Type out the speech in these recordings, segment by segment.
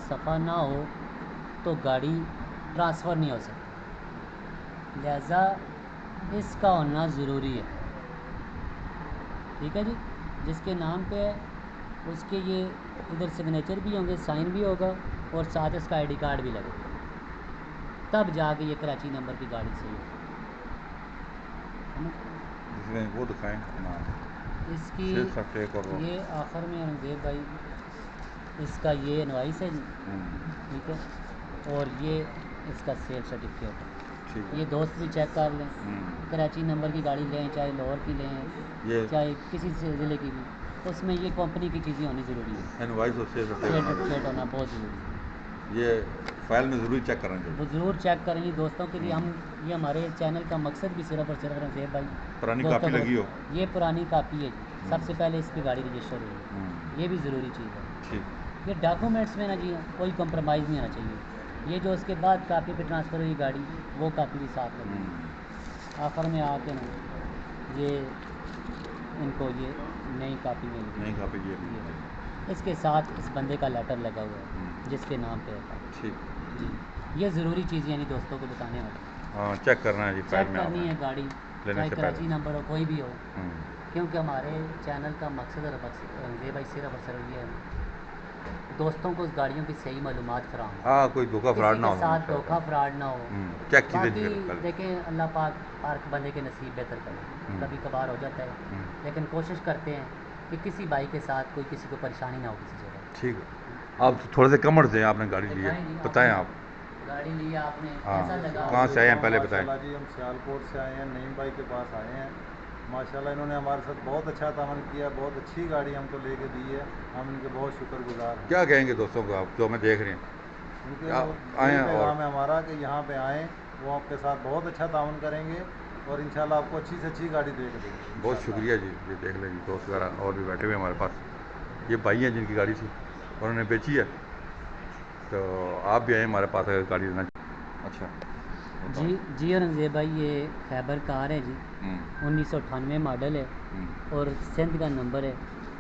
सफ़ा ना हो तो गाड़ी ट्रांसफ़र नहीं हो सकती, लिहाजा इसका होना ज़रूरी है। ठीक है जी, जिसके नाम पे है उसके ये इधर सिग्नेचर भी होंगे, साइन भी होगा और साथ इसका आईडी कार्ड भी लगेगा, तब जाके ये कराची नंबर की गाड़ी सही है। जिसमें वो दिखाएं नाम इसकी ये आखिर में औरंगज़ेब भाई इसका ये इनवाइस है जी, ठीक है, और ये इसका सेल सर्टिफिकेट है। ये दोस्त भी चेक कर लें, कराची नंबर की गाड़ी लें, चाहे लाहौर की लें, चाहे किसी ज़िले की भी, उसमें ये कंपनी की चीज़ें होनी ज़रूरी है, इनवाइस और सेल सर्टिफिकेट होना बहुत ज़रूरी है। ये फाइल में ज़रूर चेक करना चाहिए, वो ज़रूर चेक करें ये दोस्तों के लिए। हम ये हमारे चैनल का मकसद भी सिर्फ और सिर्फ रंजीब भाई पुरानी कापी लगी हो, ये पुरानी कापी है जी, सबसे पहले इस पर गाड़ी रजिस्टर हुई है, ये भी ज़रूरी चीज़ है। ठीक, ये डॉक्यूमेंट्स में ना जी कोई कंप्रोमाइज़ नहीं आना चाहिए। ये जो उसके बाद कापी पे ट्रांसफ़र हुई गाड़ी, वो कापी भी साथ लगी। आखिर में आके ना ये इनको ये नई कापी मिल गई, नई कापी ये इसके साथ इस बंदे का लेटर लगा हुआ है जिसके नाम पे है। ठीक जी, ये ज़रूरी चीज़ यानी दोस्तों को बताने वाली, हाँ चेक करना है जी, चेक करनी है गाड़ी, चाहे कराची नंबर हो कोई भी हो, क्योंकि हमारे चैनल का मकसद और रंजीब भाई सिर्फ और सिर्फ ये है दोस्तों को उस गाड़ियों की सही मालूमात फराहम, हाँ कोई धोखा फ्रॉड ना हो, साथ धोखा फ्रॉड ना हो। चेक बाकी देखें अल्लाह पाक बंदे के नसीब बेहतर करे, कभी कभार हो जाता है, लेकिन कोशिश करते हैं कि किसी भाई के साथ कोई किसी को परेशानी ना हो किसी जगह। ठीक है, आप थोड़े से कमर दें, आपने गाड़ी ली है, बताएं आप गाड़ी ली आपने, हाँ कैसा लगा? कहाँ से आए हैं पहले बताएं। जी हम सियालकोट से आए हैं, नईम भाई के पास आए हैं। माशाल्लाह इन्होंने हमारे साथ बहुत अच्छा तामन किया, बहुत अच्छी गाड़ी हमको लेके दी है, हम इनके बहुत शुक्रगुजार हैं। क्या कहेंगे दोस्तों को आप जो हमें देख रहे हैं, उनके आए यही और पैगाम है हमारा कि यहाँ पे आएँ, वो आपके साथ बहुत अच्छा तामन करेंगे और इंशाल्लाह आपको अच्छी से अच्छी गाड़ी दे के देंगे। बहुत शुक्रिया जी। ये देख लें जी, दोस्त वगैरह और भी बैठे हुए हमारे पास, ये भाई हैं जिनकी गाड़ी थी उन्होंने बेची है, तो आप भी आए हमारे पास अगर गाड़ी लेना। अच्छा जी रंजीब भाई ये खैबर कार है जी, 1998 मॉडल है और सिंध का नंबर है,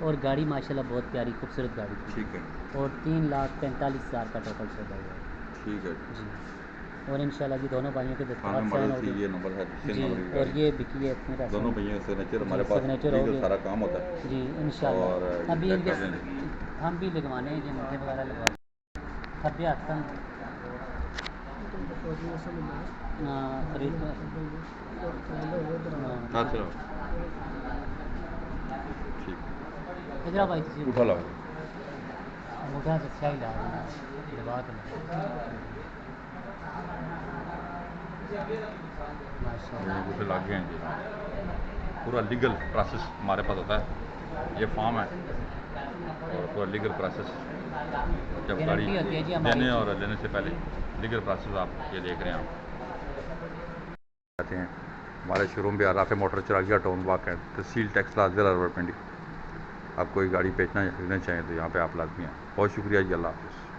और गाड़ी माशाल्लाह बहुत प्यारी खूबसूरत गाड़ी थी। ठीक है, और 3,45,000 का टोटल सौदा हुआ है। ठीक है जी, और इंशाल्लाह जी दोनों भाइयों के दस्तखत साइन हो गए। ये नंबर है जी, और ये बिकी है इतने पैसे, दोनों भैया का सिग्नेचर हमारे पास सिग्नेचर हो गए सारा काम होता है जी और इंशाल्लाह। अभी चेक इनके कर लें। हम भी लगवाने हैं, मुझे वगैरह लगवा खब्बे हाथ खरीद हाँ चलो ठीक, इधर भाई तुझे उठा लो अंगूठा से स्याही ला देना, दबा के अंगूठे लग गए हैं जी। पूरा लीगल प्रोसेस हमारे पास होता है, ये फॉर्म है और पूरा लीगल प्रोसेस, जब गाड़ी देने और लेने से पहले लीगल प्रोसेस आप ये देख रहे हैं आप आते हैं। हमारे शोरूम पे आराफ मोटर चिरागिया टाउन वाक है, तहसील टेक्सला ज़िला रावलपिंडी। आप कोई गाड़ी बेचना या खरीदना चाहें तो यहाँ पे आप लाजमी हैं। बहुत शुक्रिया जी, अल्लाह हाफ़िज़।